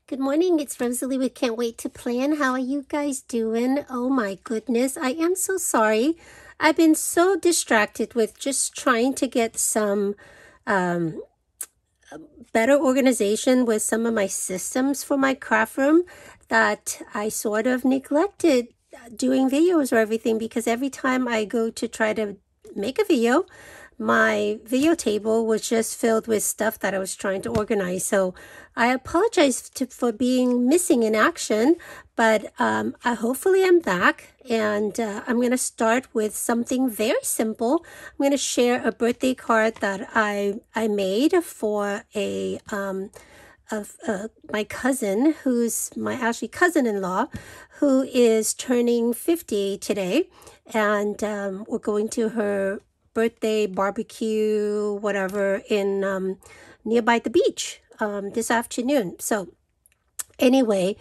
Good morning, it's Rosalie with Can't Wait to Plan. How are you guys doing? Oh my goodness, I am so sorry. I've been so distracted with just trying to get some better organization with some of my systems for my craft room that I sort of neglected doing videos or everything, because every time I go to try to make a video, my video table was just filled with stuff that I was trying to organize. So I apologize for being missing in action, but hopefully I'm back, and I'm going to start with something very simple. I'm going to share a birthday card that I made for my cousin, who's my actually cousin-in-law, who is turning 50 today, and we're going to her birthday barbecue, whatever, in nearby the beach this afternoon. So anyway,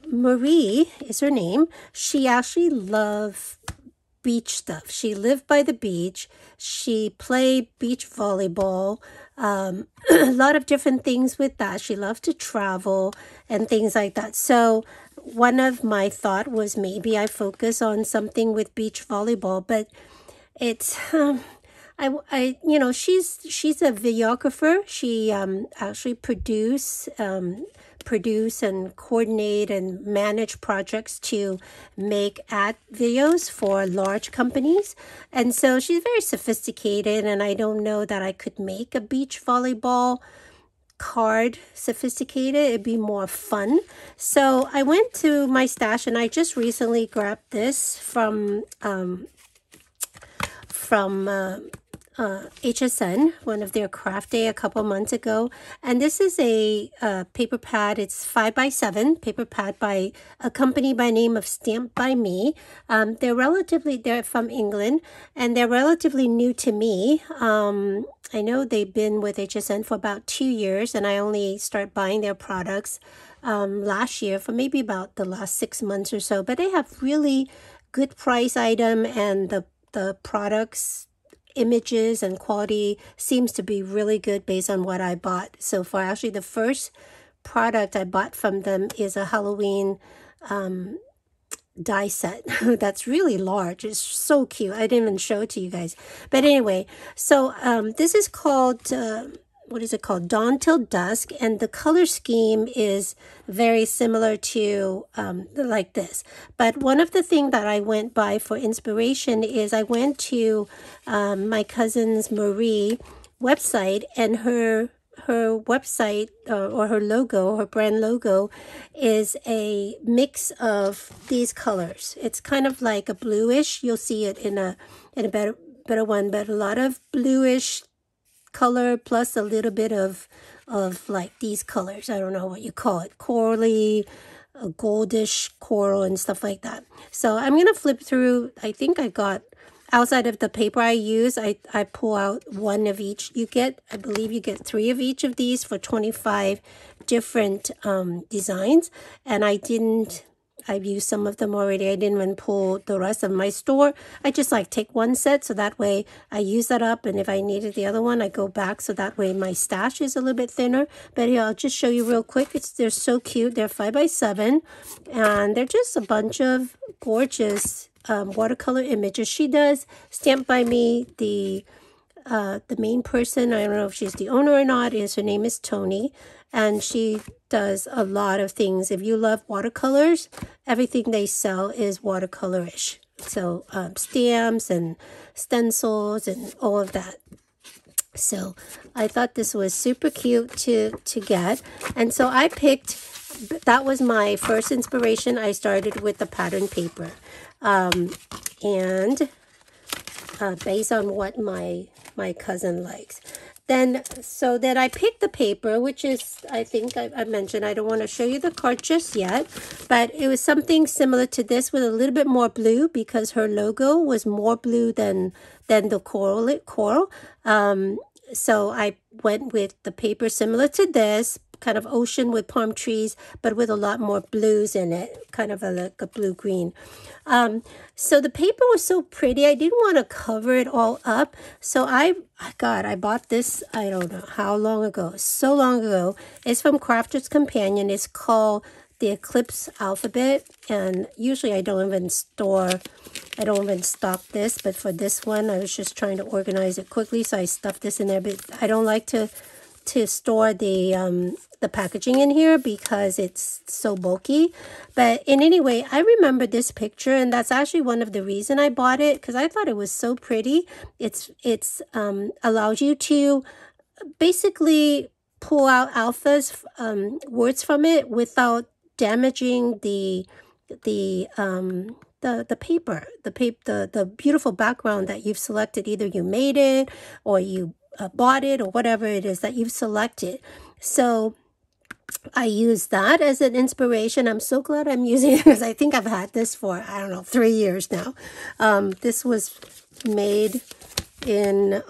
Marie is her name. She actually loved beach stuff. She lived by the beach. She played beach volleyball, a lot of different things with that. She loved to travel and things like that. So one of my thought was maybe I focus on something with beach volleyball, but it's she's a videographer. She actually produce and coordinate and manage projects to make ad videos for large companies, and so she's very sophisticated, and I don't know that I could make a beach volleyball card sophisticated. It'd be more fun. So I went to my stash, and I just recently grabbed this from HSN, one of their craft day a couple months ago. And this is a paper pad. It's 5x7 paper pad by a company by name of Stamped by Me. They're from England, and they're relatively new to me. I know they've been with HSN for about 2 years, and I only started buying their products last year, for maybe about the last 6 months or so. But they have really good price item, and the products, images, and quality seems to be really good based on what I bought so far. Actually, the first product I bought from them is a Halloween die set that's really large. It's so cute. I didn't even show it to you guys. But anyway, so this is called what is it called? Dawn Till Dusk, and the color scheme is very similar to like this. But one of the things that I went by for inspiration is I went to my cousin's Marie website, and her website or her logo, her brand logo, is a mix of these colors. It's kind of like a bluish. You'll see it in a better one, but a lot of bluish color plus a little bit of like these colors. I don't know what you call it, corally, a goldish coral and stuff like that. So I'm gonna flip through. I think I got, outside of the paper I use, I pull out one of each. I believe you get 3 of each of these for 25 different designs, and I've used some of them already. I didn't even pull the rest of my store. I just take one set, so that way I use that up, and if I needed the other one, I go back, so that way my stash is a little bit thinner. But yeah, I'll just show you real quick. They're so cute. They're 5x7, and they're just a bunch of gorgeous watercolor images. She does Stamped by Me. The main person, I don't know if she's the owner or not, her name is Tony, and she does a lot of things. If you love watercolors, everything they sell is watercolorish. So stamps and stencils and all of that. So I thought this was super cute to get, and so I picked. That was my first inspiration. I started with the pattern paper, and based on what my cousin likes. Then I picked the paper, which is, I think I mentioned, I don't want to show you the card just yet, but it was something similar to this with a little bit more blue, because her logo was more blue than the coral. So I went with the paper similar to this, kind of ocean with palm trees, but with a lot more blues in it, kind of like a blue-green. So the paper was so pretty. I didn't want to cover it all up. So I bought this, I don't know how long ago, so long ago. It's from Crafter's Companion. It's called the ECLIPSE alphabet. And usually I don't even stock this, but for this one, I was just trying to organize it quickly. So I stuffed this in there, but I don't like to store the packaging in here because it's so bulky. But in any way, I remember this picture, and that's actually one of the reason I bought it, because I thought it was so pretty. It's allows you to basically pull out alphas words from it without damaging the paper, the beautiful background that you've selected. Either you made it or you bought it or whatever it is that you've selected. So I use that as an inspiration. I'm so glad I'm using it because I think I've had this for, I don't know, 3 years now. This was made in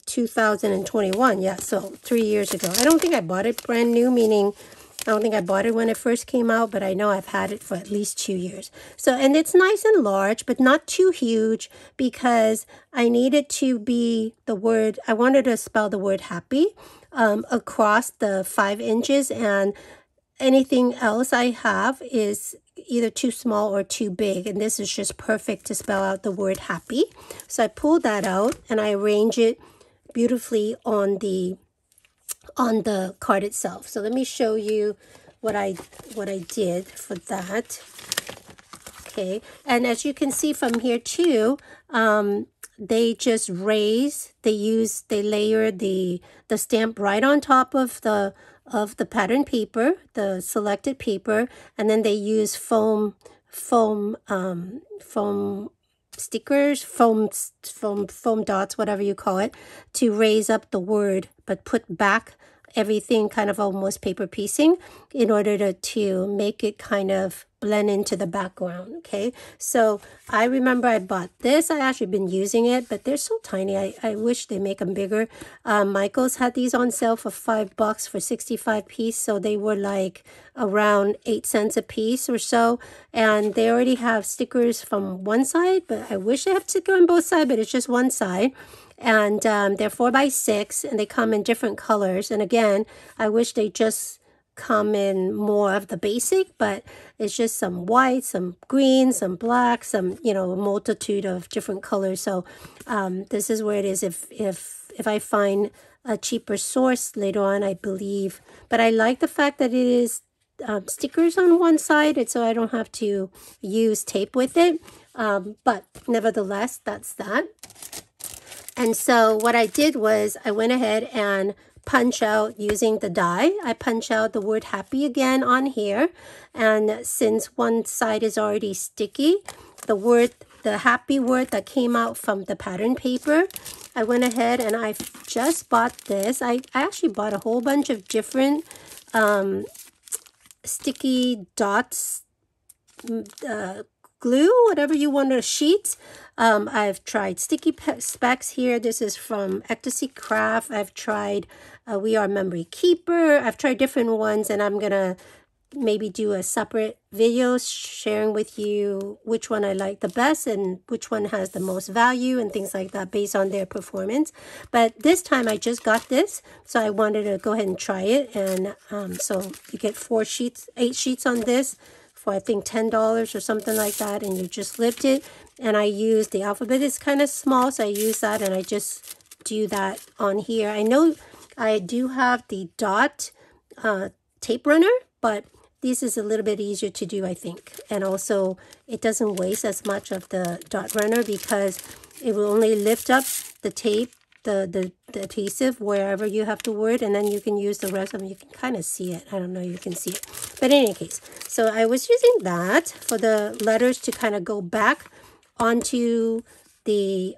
2021. Yeah, so 3 years ago. I don't think I bought it brand new, meaning I don't think I bought it when it first came out, but I know I've had it for at least 2 years. So, and it's nice and large, but not too huge because I needed to be the word, I wanted to spell the word happy across the 5 inches, and anything else I have is either too small or too big, and this is just perfect to spell out the word happy. So I pulled that out and I arrange it beautifully on the card itself. So let me show you what I did for that. Okay, and as you can see from here too, they just raise, they layer the stamp right on top of the pattern paper, the selected paper, and then they use foam stickers, foam dots, whatever you call it, to raise up the word, but put back everything kind of almost paper piecing in order to make it kind of blend into the background. Okay, so I remember I bought this. I actually been using it, but they're so tiny. I wish they make them bigger. Michael's had these on sale for $5 for 65 piece, so they were like around 8 cents a piece or so, and they already have stickers from one side, but I wish they have sticker on both sides, but it's just one side. And they're 4x6, and they come in different colors. And again, I wish they just come in more of the basic, but it's just some white, some green, some black, some, you know, a multitude of different colors. So this is where it is if I find a cheaper source later on, I believe. But I like the fact that it is stickers on one side, and so I don't have to use tape with it. But nevertheless, that's that. And so what I did was I went ahead and punch out using the die. I punch out the word happy again on here. And since one side is already sticky, the happy word that came out from the pattern paper, I went ahead and I just bought this. I actually bought a whole bunch of different sticky dots, glue, whatever you want to sheets. I've tried sticky specs here. This is from Ecstasy Craft. I've tried We Are Memory Keeper. I've tried different ones, and I'm gonna maybe do a separate video sharing with you which one I like the best and which one has the most value and things like that based on their performance. But this time I just got this, so I wanted to go ahead and try it. And so you get 8 sheets on this for I think $10 or something like that, and you just lift it. And I use the alphabet. It's kind of small, so I use that, and I just do that on here. I know I do have the dot tape runner, but this is a little bit easier to do, I think. And also, it doesn't waste as much of the dot runner because it will only lift up the tape, the adhesive, wherever you have the word, and then you can use the rest of them. You can kind of see it. I don't know, you can see it. But in any case, so I was using that for the letters to kind of go back onto the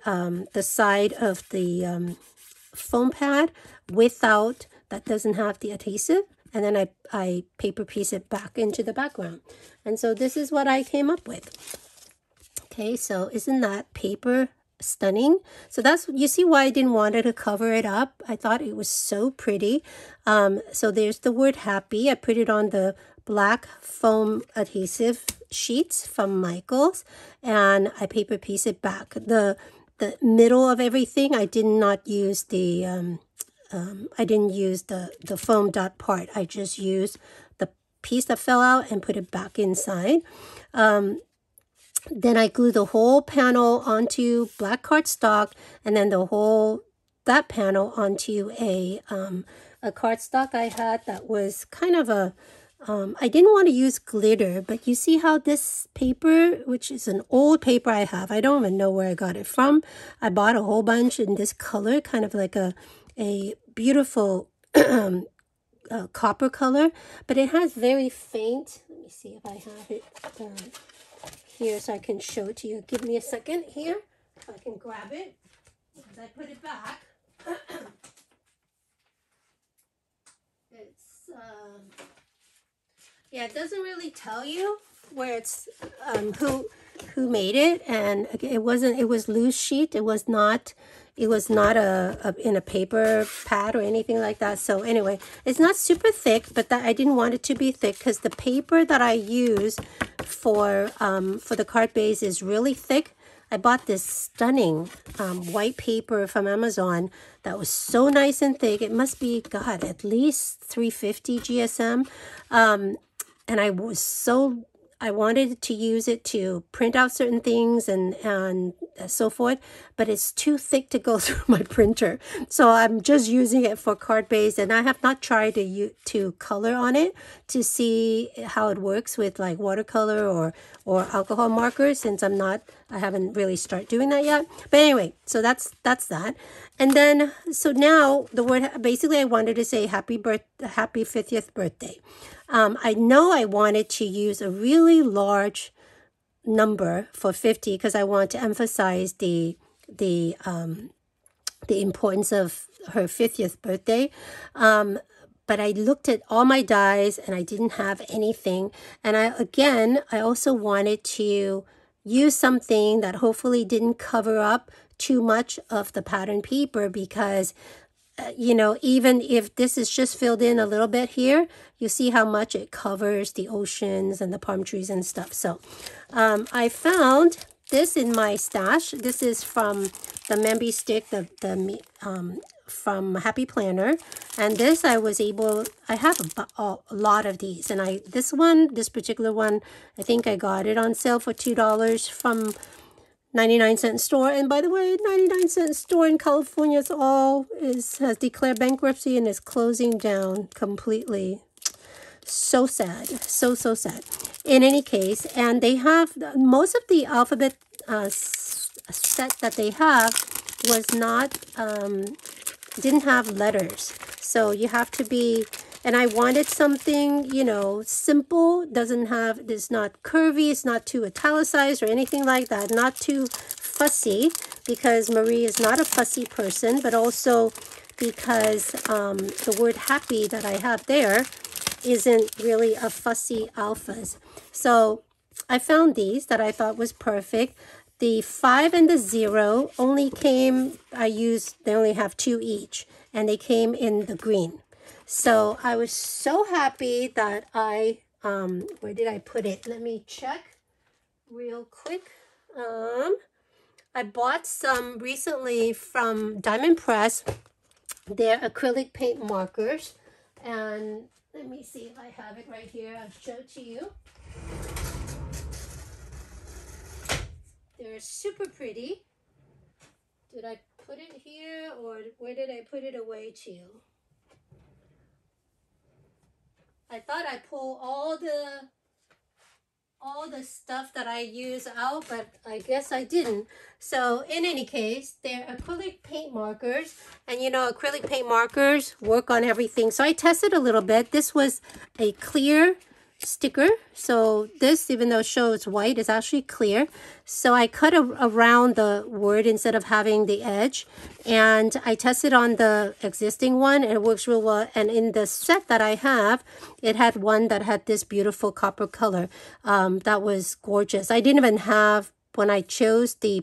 side of the foam pad without, that doesn't have the adhesive. And then I paper piece it back into the background. And so this is what I came up with. Okay, so isn't that paper stunning. So that's, you see why I didn't want to cover it up. I thought it was so pretty. So there's the word happy. I put it on the black foam adhesive sheets from Michaels, and I paper piece it back. The middle of everything, I did not use the I didn't use the foam dot part. I just used the piece that fell out and put it back inside. Then I glued the whole panel onto black cardstock, and then that panel onto a cardstock I had that was kind of a, I didn't want to use glitter, but you see how this paper, which is an old paper I have, I don't even know where I got it from. I bought a whole bunch in this color, kind of like a beautiful copper color, but it has very faint, let me see if I have it here so I can show it to you. Give me a second here so I can grab it as I put it back. It's yeah, it doesn't really tell you where it's who made it, and it was loose sheet. It was not in a paper pad or anything like that. So anyway, it's not super thick, but I didn't want it to be thick because the paper that I use for the card base is really thick. I bought this stunning white paper from Amazon that was so nice and thick. It must be, God, at least 350 GSM. And I wanted to use it to print out certain things and so forth, but it's too thick to go through my printer. So I'm just using it for card base, and I have not tried to color on it to see how it works with like watercolor or alcohol markers, since I haven't really started doing that yet. But anyway, so that's that. And then, so now the word, basically I wanted to say happy 50th birthday. I know I wanted to use a really large number for 50 because I want to emphasize the importance of her 50th birthday. But I looked at all my dies and I didn't have anything. And I also wanted to use something that hopefully didn't cover up too much of the pattern paper, because you know, even if this is just filled in a little bit here, you see how much it covers the oceans and the palm trees and stuff. So I found this in my stash. This is from the mambi stick, from Happy Planner. And this I have a lot of these. And this particular one, I think I got it on sale for $2 from 99-cent store. And by the way, 99-cent store in California has declared bankruptcy and is closing down completely. So sad. So sad. In any case, and they have most of the alphabet set that they have was not didn't have letters. So you have to be, and I wanted something, you know, simple, it's not curvy, it's not too italicized or anything like that, not too fussy, because Marie is not a fussy person, but also because the word happy that I have there isn't really a fussy alphas. So I found these that I thought was perfect. The 5 and the 0 only came, they only have 2 each, and they came in the green. So I was so happy that where did I put it? Let me check real quick. I bought some recently from Diamond Press. They're acrylic paint markers. And let me see if I have it right here. I'll show it to you. They're super pretty. Did I put it here, or where did I put it away to? I thought I pulled all the stuff that I use out, but I guess I didn't. So in any case, they're acrylic paint markers, and you know, acrylic paint markers work on everything. So I tested a little bit. This was a clear sticker, so this, even though it shows white, is actually clear. So I cut around the word instead of having the edge, and I tested on the existing one, and it works real well. And in the set that I have, it had one that had this beautiful copper color that was gorgeous. I didn't even have when I chose the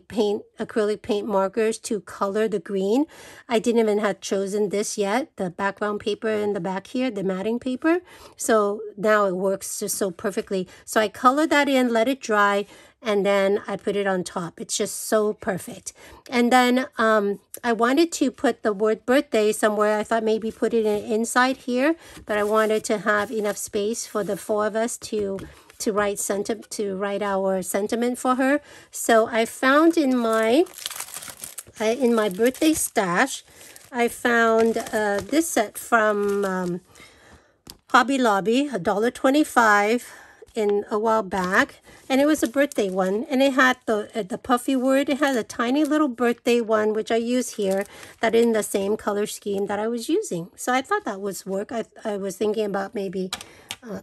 acrylic paint markers to color the green, I didn't even have chosen this yet, the background paper in the back here, the matting paper. So now it works just so perfectly. So I colored that in, let it dry, and then I put it on top. It's just so perfect. And then I wanted to put the word birthday somewhere. I thought maybe put it inside here, but I wanted to have enough space for the four of us to write our sentiment for her. So I found in my birthday stash, I found this set from Hobby Lobby, $1.25 in a while back, and it was a birthday one, and it had the puffy word. It had a tiny little birthday one, which I use here, that in the same color scheme that I was using. So I thought that was work. I was thinking about maybe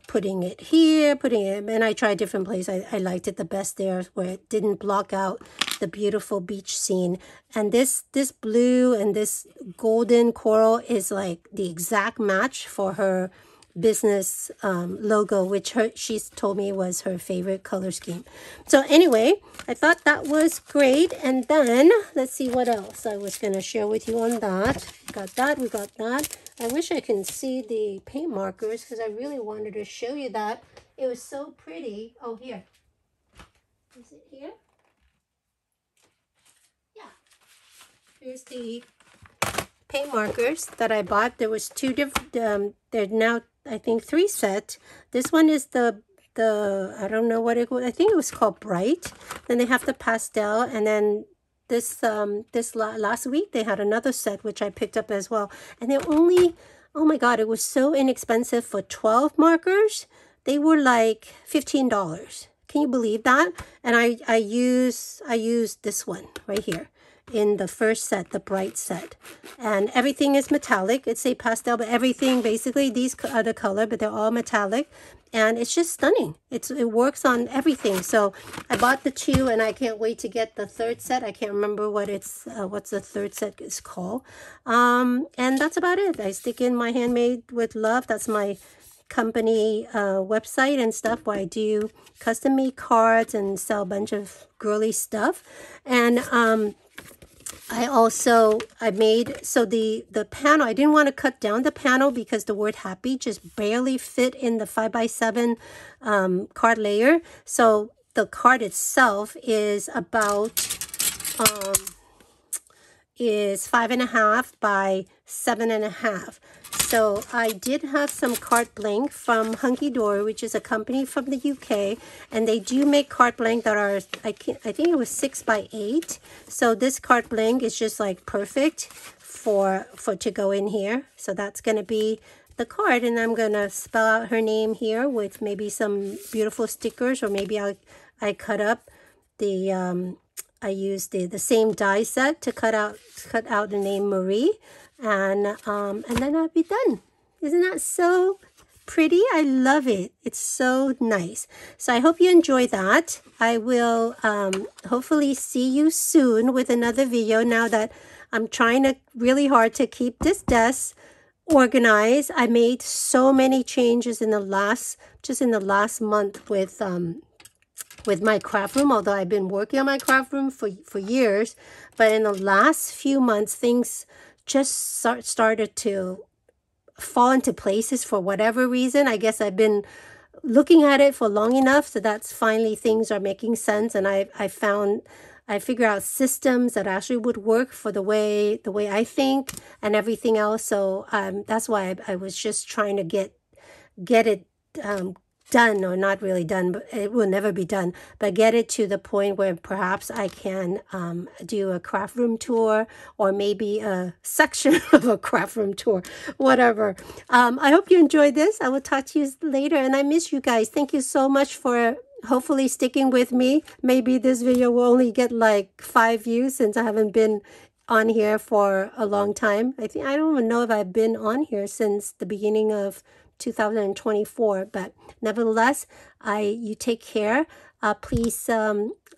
putting it here, and I tried different places. I liked it the best there where it didn't block out the beautiful beach scene. And this blue and this golden coral is like the exact match for her business logo, which she's told me was her favorite color scheme. So anyway, I thought that was great. And then let's see what else I was going to share with you on that. We got that. I wish I can see the paint markers because I really wanted to show you that. It was so pretty. Oh, here. Is it here? Yeah. Here's the paint markers that I bought. There was two different, they're now, I think, 3 sets. This one is the I don't know what it was. I think it was called Bright. Then they have the pastel, and then this last week they had another set which I picked up as well, and they're only, oh my god, it was so inexpensive. For 12 markers they were like $15. Can you believe that? And I use this one right here in the first set, the Bright set, and everything is metallic. It's a pastel, but everything basically, these are the color, but they're all metallic, and it's just stunning. It works on everything. So I bought the 2, and I can't wait to get the 3rd set. I can't remember what it's what's the 3rd set is called. And that's about it. I stick in my Handmade with Love. That's my company website and stuff where I do custom made cards and sell a bunch of girly stuff. And I made, so the panel, I didn't want to cut down the panel because the word happy just barely fit in the 5x7 card layer. So the card itself is about, is 5.5 by 7.5. So I did have some card blank from Hunky Dory, which is a company from the UK, and they do make card blank that are, I think it was 6 by 8. So this card blank is just like perfect for to go in here. So that's going to be the card, and I'm going to spell out her name here with maybe some beautiful stickers, or maybe I cut up the I used the same die set to cut out the name Marie. And then I'll be done. Isn't that so pretty? I love it. It's so nice. So I hope you enjoy that. I will hopefully see you soon with another video. Now that I'm trying really hard to keep this desk organized. I made so many changes in the last month with my craft room, although I've been working on my craft room for years. But in the last few months, things just started to fall into places for whatever reason. I guess I've been looking at it for long enough, so that's finally things are making sense, and I figure out systems that actually would work for the way I think and everything else. So that's why I was just trying to get it done, or not really done, but it will never be done, but get it to the point where perhaps I can do a craft room tour, or maybe a section of a craft room tour, whatever. I hope you enjoyed this. I will talk to you later, and I miss you guys. Thank you so much for hopefully sticking with me. Maybe this video will only get like 5 views since I haven't been on here for a long time. I don't even know if I've been on here since the beginning of 2024, but nevertheless, you take care. Please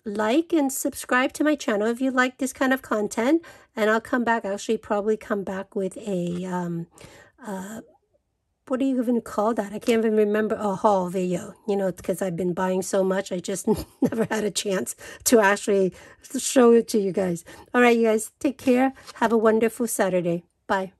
like and subscribe to my channel if you like this kind of content, and I'll come back, actually probably come back with a what do you even call that? I can't even remember. A haul video, you know, because I've been buying so much. I just never had a chance to actually show it to you guys. All right, you guys, take care. Have a wonderful Saturday. Bye.